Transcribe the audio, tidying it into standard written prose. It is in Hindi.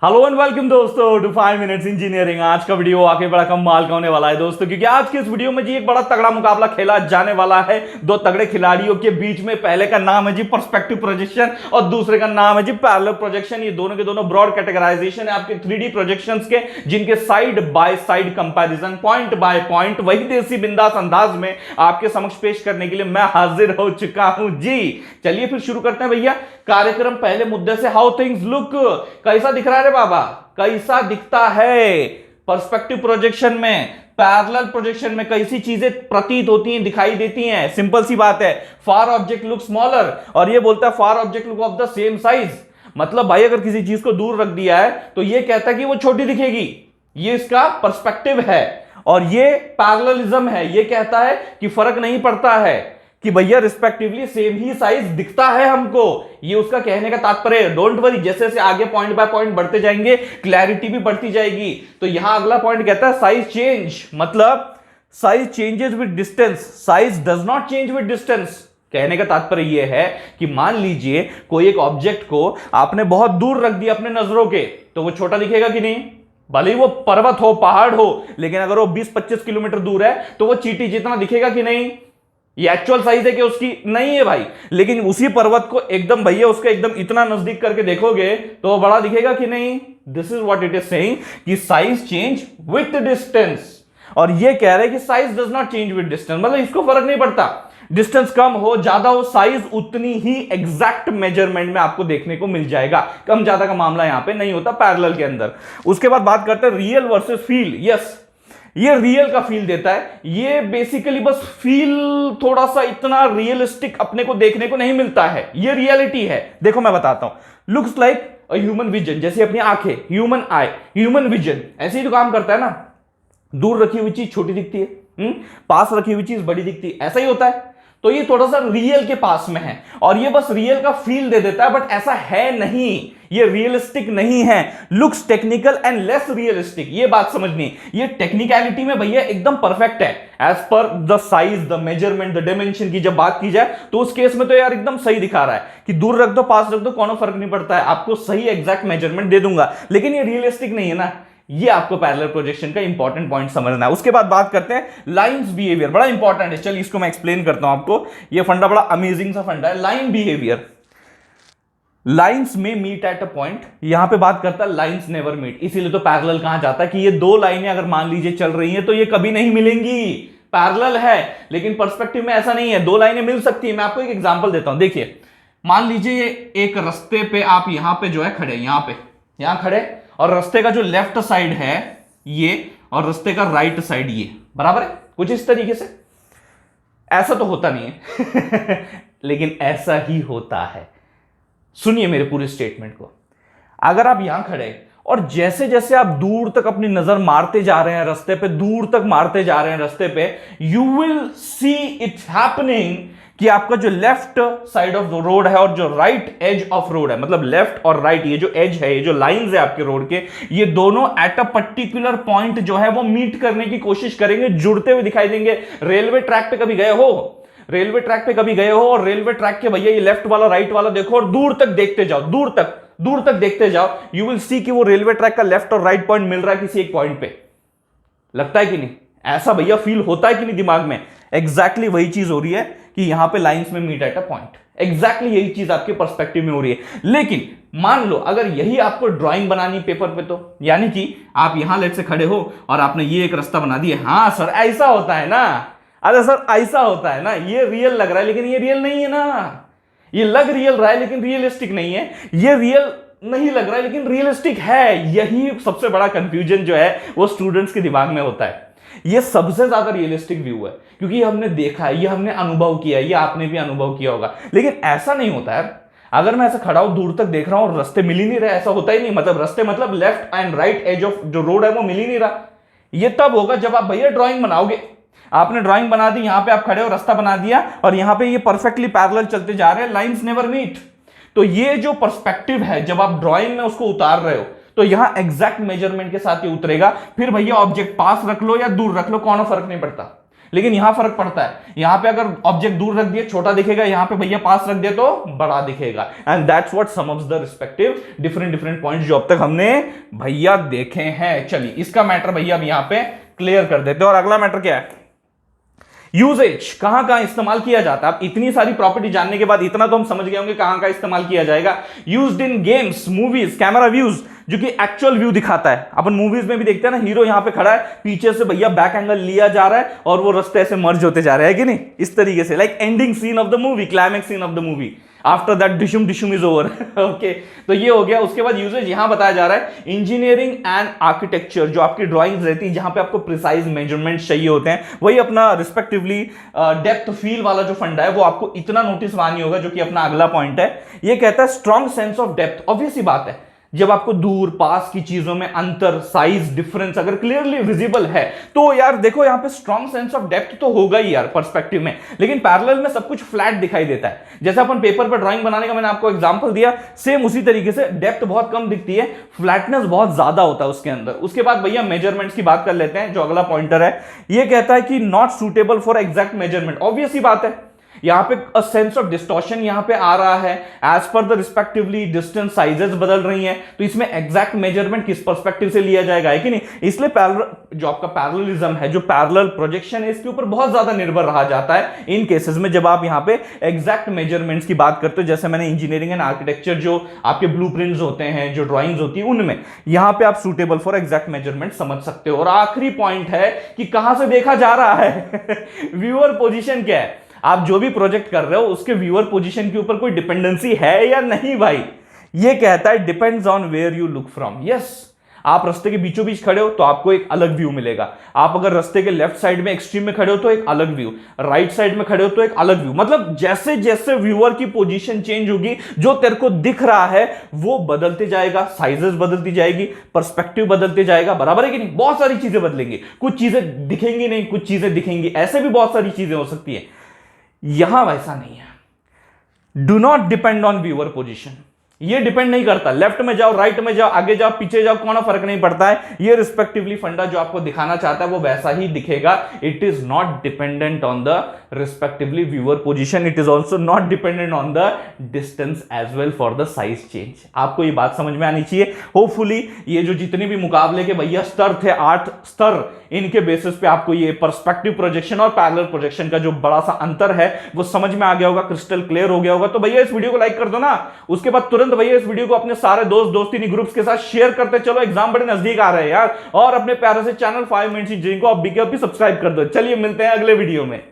हेलो एंड वेलकम दोस्तों टू 5 मिनट्स इंजीनियरिंग। आज का वीडियो आके बड़ा कमाल का होने वाला है दोस्तों, क्योंकि आज के इस वीडियो में जी एक बड़ा तगड़ा मुकाबला खेला जाने वाला है दो तगड़े खिलाड़ियों के बीच में। पहले का नाम है जी पर्सपेक्टिव प्रोजेक्शन और दूसरे का नाम है जी पैरेलल प्रोजेक्शन। ये दोनों के दोनों ब्रॉड कैटेगराइजेशन है आपके 3D प्रोजेक्शंस के, जिनके side by side comparison point by point वही देसी बिंदास अंदाज में आपके समक्ष पेश करने के लिए मैं हाजिर हो चुका हूं जी। चलिए फिर शुरू करते हैं भैया कार्यक्रम। पहले मुद्दे से, हाउ थिंग्स लुक, कैसा दिख रहा है रे बाबा, कैसा दिखता है पर्सपेक्टिव प्रोजेक्शन में, पैरेलल प्रोजेक्शन में कैसी चीजें प्रतीत होती हैं, दिखाई देती हैं। सिंपल सी बात है, फार ऑब्जेक्ट लुक स्मॉलर और ये बोलता है far object look of the same size. मतलब भाई अगर किसी चीज को दूर रख दिया है तो ये कहता है कि वो छोटी दिखेगी, ये इसका पर्सपेक्टिव है। और ये पैरेललिज्म है, ये कहता है कि फर्क नहीं पड़ता है कि भैया रिस्पेक्टिवली सेम ही साइज दिखता है हमको। ये उसका कहने का तात्पर्य है। डोंट वरी, जैसे जैसे आगे पॉइंट बाय पॉइंट बढ़ते जाएंगे क्लैरिटी भी बढ़ती जाएगी। तो यहां अगला पॉइंट कहता है साइज चेंज, मतलब size changes with distance, size does not change with distance. कहने का तात्पर्य यह है कि मान लीजिए कोई एक ऑब्जेक्ट को आपने बहुत दूर रख दिया अपने नजरों के, तो वो छोटा दिखेगा कि नहीं? भले ही वो पर्वत हो, पहाड़ हो, लेकिन अगर वो 20-25 किलोमीटर दूर है तो वो चींटी जितना दिखेगा कि नहीं? ये एक्चुअल साइज है कि उसकी? नहीं है भाई। लेकिन उसी पर्वत को एकदम भैया उसका एकदम इतना नजदीक करके देखोगे तो वो बड़ा दिखेगा कि नहीं? This is what it is saying कि साइज चेंज विथ डिस्टेंस। और ये कह रहे हैं कि size does not change with distance, मतलब इसको फर्क नहीं पड़ता, डिस्टेंस कम हो ज्यादा हो, साइज उतनी ही एग्जैक्ट मेजरमेंट में आपको देखने को मिल जाएगा। कम ज्यादा का मामला यहां पे नहीं होता पैरेलल के अंदर। उसके बाद बात करते हैं रियल वर्सेस फील। यस, ये रियल का फील देता है। ये बेसिकली बस फील थोड़ा सा इतना रियलिस्टिक अपने को देखने को नहीं मिलता है, ये रियलिटी है। देखो मैं बताता हूं, looks like a human vision, जैसे अपनी आंखें, ह्यूमन आई, ह्यूमन विजन ऐसे ही तो काम करता है ना। दूर रखी हुई चीज छोटी दिखती है, पास रखी हुई चीज बड़ी दिखती है, ऐसा ही होता है। तो ये थोड़ा सा रियल के पास में है और ये बस रियल का फील दे देता है, बट ऐसा है नहीं, ये रियलिस्टिक नहीं है। Looks technical and less realistic, ये बात समझनी। ये टेक्निकलिटी में भैया एकदम परफेक्ट है as per the size, the measurement, the dimension की जब बात की जाए तो उस केस में तो यार एकदम सही दिखा रहा है कि दूर रख दो पास रख दो कोनो फर्क नहीं पड़ता है, आपको सही एग्जैक्ट मेजरमेंट दे दूंगा। लेकिन ये रियलिस्टिक नहीं है ना, ये आपको पैरेलल प्रोजेक्शन का इंपॉर्टेंट पॉइंट समझना है। उसके बाद बात करते हैं लाइंस बिहेवियर, बड़ा इंपॉर्टेंट है। चलिए इसको मैं एक्सप्लेन करता हूं आपको। ये फंडा बड़ा अमेजिंग सा फंडा है, लाइन बिहेवियर। लाइंस में मीट एट अ पॉइंट, यहां पे बात करता है लाइंस नेवर मीट, इसीलिए तो पैरेलल कहा जाता है कि ये दो लाइनें अगर मान लीजिए चल रही हैं तो ये कभी नहीं मिलेंगी। पैरेलल है, लेकिन पर्सपेक्टिव में ऐसा नहीं है, दो लाइनें मिल सकती है। मैं आपको एक एग्जांपल देता हूं, देखिए मान लीजिए एक रास्ते पे आप यहां पे जो है खड़े, यहां खड़े, और रास्ते का जो लेफ्ट साइड है ये और रास्ते का राइट साइड ये बराबर है, कुछ इस तरीके से। ऐसा तो होता नहीं है लेकिन ऐसा ही होता है। सुनिए मेरे पूरे स्टेटमेंट को। अगर आप यहां खड़े और जैसे जैसे आप दूर तक अपनी नजर मारते जा रहे हैं रास्ते पे, दूर तक मारते जा रहे हैं रास्ते पे, you will see it happening कि आपका जो left side of the road है और जो राइट एज ऑफ रोड है, मतलब लेफ्ट और राइट, ये जो एज है, ये जो लाइंस है आपके रोड के, ये दोनों एट अ पर्टिकुलर पॉइंट जो है वो मीट करने की कोशिश करेंगे, जुड़ते हुए दिखाई देंगे। रेलवे ट्रैक पे कभी गए हो? रेलवे ट्रैक पे कभी गए हो और रेलवे ट्रैक के भैया ये लेफ्ट वाला राइट वाला देखो और दूर तक देखते जाओ, दूर तक देखते जाओ, यू विल सी कि वो रेलवे ट्रैक का लेफ्ट और राइट पॉइंट मिल रहा है किसी एक पॉइंट पे। लगता है कि नहीं? ऐसा भैया फील होता है कि नहीं दिमाग में? एग्जैक्टली वही चीज हो रही है कि यहां पे लाइंस में meet at a point, exactly यही चीज आपके पर्सपेक्टिव में हो रही है। लेकिन मान लो अगर यही आपको ड्राइंग बनानी पेपर पे, तो यानी कि आप यहां लेट से खड़े हो और आपने ये एक रास्ता बना दिया। हाँ सर ऐसा होता है ना, अरे सर ऐसा होता है ना, ये रियल लग रहा है लेकिन ये रियल नहीं है ना। ये लग रियल रहा है लेकिन रियलिस्टिक नहीं है, ये रियल नहीं लग रहा है लेकिन रियलिस्टिक है। यही सबसे बड़ा कंफ्यूजन जो है वो स्टूडेंट्स के दिमाग में होता है। ये सबसे ज्यादा रियलिस्टिक व्यू है क्योंकि ये हमने देखा है, ये हमने अनुभव किया है, ये आपने भी अनुभव किया होगा। लेकिन ऐसा नहीं होता है। अगर मैं ऐसा खड़ा हूं दूर तक देख रहा हूं और रास्ते मिल ही नहीं रहे, ऐसा होता ही नहीं। मतलब रास्ते मतलब left and right edge of जो रोड है वो मिल ही नहीं रहा। ये तब होगा जब आप भैया ड्राइंग बनाओगे। आपने ड्राइंग बना दी, यहां पे आप खड़े हो, रास्ता बना दिया और यहां पे ये परफेक्टली पैरेलल चलते जा रहे हैं, लाइंस नेवर मीट। तो ये जो पर्सपेक्टिव है जब आप ड्राइंग में उसको उतार रहे हो तो यहां एग्जैक्ट मेजरमेंट के साथ ये उतरेगा। फिर भैया ऑब्जेक्ट पास रख लो या दूर रख लो, कोनो फर्क नहीं पड़ता। लेकिन यहां फर्क पड़ता है, यहां पे अगर ऑब्जेक्ट दूर रख दिए छोटा दिखेगा, यहां पे भैया पास रख दिए तो बड़ा दिखेगा। And that's what some of the respective different points जो अब तक हमने भैया देखे हैं। चलिए इसका मैटर भैया अब यहां पे क्लियर कर देते हैं। और अगला मैटर क्या है, यूजेज, कहां कहां इस्तेमाल किया जाता है। अब इतनी सारी प्रॉपर्टी जानने के बाद इतना तो हम समझ गए होंगे कहां कहां इस्तेमाल किया जाएगा। Used in games, movies, camera views, जो कि एक्चुअल व्यू दिखाता है। अपन मूवीज में भी देखते हैं ना, हीरो यहां पे खड़ा है, पीछे से भैया बैक एंगल लिया जा रहा है और वो रास्ते ऐसे मर्ज होते जा रहे हैं कि नहीं, इस तरीके से, like ending scene of the movie, climax scene of the movie, after that डिशुम डिशुम इज ओवर। ओके, तो ये हो गया। उसके बाद यूजेज यहां बताया जा रहा है इंजीनियरिंग एंड आर्किटेक्चर, जो आपकी ड्राइंग्स रहती है जहां पे आपको प्रिसाइज मेजरमेंट चाहिए होते हैं, वही अपना रिस्पेक्टिवली डेप्थ फील वाला जो फंडा है वो आपको इतना नोटिस नहीं होगा, जो कि अपना अगला पॉइंट है। ये कहता है strong sense of depth. Obvious सी बात है, जब आपको दूर पास की चीजों में अंतर, साइज डिफरेंस अगर क्लियरली विजिबल है तो यार देखो यहां पे स्ट्रॉन्ग सेंस ऑफ डेप्थ तो होगा ही यार पर्सपेक्टिव में। लेकिन पैरेलल में सब कुछ फ्लैट दिखाई देता है। जैसे अपन पेपर पर ड्राइंग बनाने का मैंने आपको एग्जांपल दिया, सेम उसी तरीके से डेप्थ बहुत कम दिखती है, फ्लैटनेस बहुत ज्यादा होता है उसके अंदर। उसके बाद भैया मेजरमेंट्स की बात कर लेते हैं, जो अगला पॉइंटर है। ये कहता है कि not suitable for exact measurement. Obvious ही बात है, यहां पे अ सेंस ऑफ डिस्टॉर्शन यहां पे आ रहा है, as per the respectively distance sizes बदल रही हैं, तो इसमें एग्जैक्ट मेजरमेंट किस पर्सपेक्टिव से लिया जाएगा, है कि नहीं। इसलिए पैरेलल जो आपका पैरेललिज्म है, जो पैरेलल प्रोजेक्शन है, इसके ऊपर बहुत ज्यादा निर्भर रहा जाता है इन केसेस में, जब आप यहां पे एग्जैक्ट मेजरमेंट्स की बात करते हो। जैसे मैंने इंजीनियरिंग एंड आर्किटेक्चर जो आपके ब्लूप्रिंट्स होते हैं, जो ड्राइंग्स होती है, उनमें यहां पे आप सूटेबल फॉर एग्जैक्ट मेजरमेंट समझ सकते हो। और आखिरी पॉइंट है कि कहां से देखा जा रहा है। व्यूअर पोजीशन क्या है, आप जो भी प्रोजेक्ट कर रहे हो उसके व्यूअर पोजीशन के ऊपर कोई डिपेंडेंसी है या नहीं भाई। ये कहता है depends on where you look from. Yes, आप रास्ते के बीचों बीच खड़े हो तो आपको एक अलग व्यू मिलेगा, आप अगर रास्ते के लेफ्ट साइड में एक्सट्रीम में खड़े हो तो एक अलग व्यू, राइट साइड में खड़े हो तो एक अलग व्यू। मतलब जैसे जैसे व्यूअर की पोजीशन चेंज होगी, जो तेरे को दिख रहा है वो बदलते जाएगा, साइजेस बदलती जाएगी, पर्सपेक्टिव बदलते जाएगा, बराबर है कि नहीं। बहुत सारी चीजें बदलेंगी, कुछ चीजें दिखेंगी नहीं, कुछ चीजें दिखेंगी, ऐसे भी बहुत सारी चीजें हो सकती है। यहां वैसा नहीं है। Do not depend on viewer position, ये डिपेंड नहीं करता, लेफ्ट में जाओ, राइट में जाओ, आगे जाओ, पीछे जाओ, कोई फर्क नहीं पड़ता है। ये रिस्पेक्टिवली फंडा जो आपको दिखाना चाहता है वो वैसा ही दिखेगा। It is not dependent on the respectively viewer position, it is also not dependent on the distance as well for the size change. आपको ये बात समझ में आनी चाहिए। होपफुली ये जो जितने भी मुकाबले के भैया स्तर थे, 8 स्तर, इनके बेसिस पे आपको ये पर्सपेक्टिव प्रोजेक्शन और पैरेलल प्रोजेक्शन का जो बड़ा सा अंतर है वो समझ में आ गया होगा, क्रिस्टल क्लियर हो गया होगा। तो भैया इस वीडियो को लाइक कर दो ना, उसके बाद तुरंत भैया इस वीडियो को अपने सारे दोस्त दोस्ती ग्रुप्स के साथ शेयर करते चलो, एग्जाम बड़े नजदीक आ रहे हैं यार। और अपने प्यारे से चैनल 5 मिनट्स इंजीनियरिंग को आप भी सब्सक्राइब कर दो। चलिए मिलते हैं अगले वीडियो में।